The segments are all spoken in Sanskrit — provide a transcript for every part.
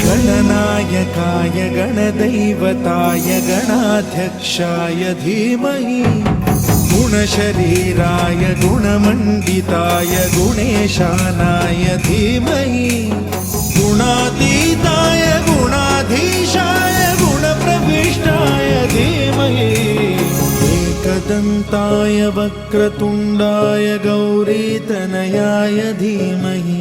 गणनायकाय गणदैवताय गणाध्यक्षाय धीमहि गुणशरीराय गुणमण्डिताय गुणेशानाय धीमहि गुणातीताय गुणाधीशाय गुणप्रविष्टाय धीमहि एकदन्ताय वक्रतुण्डाय गौरीतनयाय धीमहि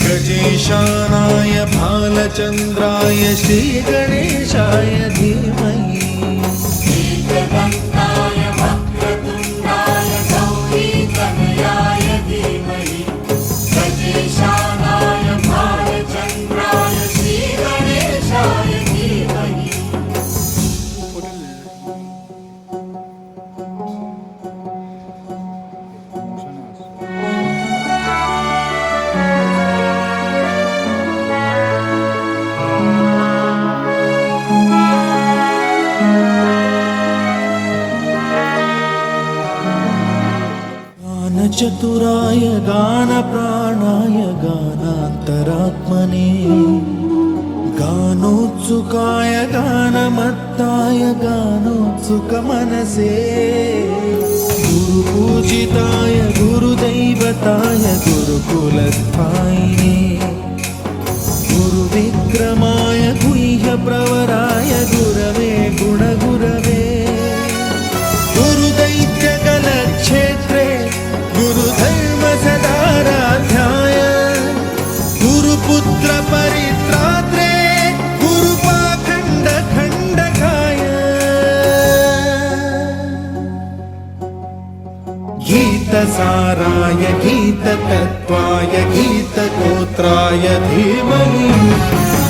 गजेशानाय भालचन्द्राय श्रीगणेशाय धीमहि एकदन्ताय वक्रतुण्डाय गौरीतनयाय धीमहि गजेशानाय भालचन्द्राय श्रीगणेशाय धीमहि। चतुराय गानप्राणाय गानान्तरात्मने गानोत्सुकाय गानमत्ताय गानोत्सुकमनसे गुरुपूजिताय गुरुदैवताय गुरुकुलस्थायिने गुरुविक्रमाय गुह्यप्रवराय गुरवे गुणगुरवे गुरुदैत्यकलक्षेत्रे गुरुधर्मसदाराध्याय गुरुपुत्र परित्रात्रे गुरुपाखण्डखण्डकाय गीतसाराय गीततत्त्वाय गीतगोत्राय धीमहि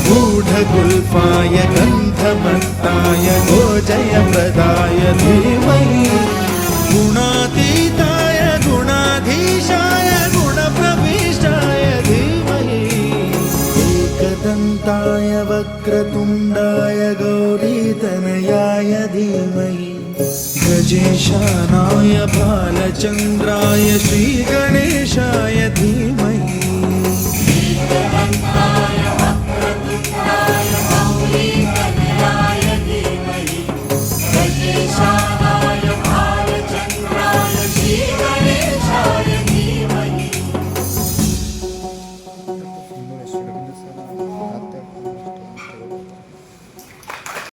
गूढगुल्फाय गन्धमत्ताय गोजयप्रदाय धीमहि गुणातीताय गुणाधीशाय गुणप्रविष्टाय धीमहि एकदन्ताय वक्रतुण्डाय गौरीतनयाय धीमहि गजेशानाय भालचन्द्राय श्रीगणेशाय धीमहि एकदन्ताय वक्रतुण्डाय गौरी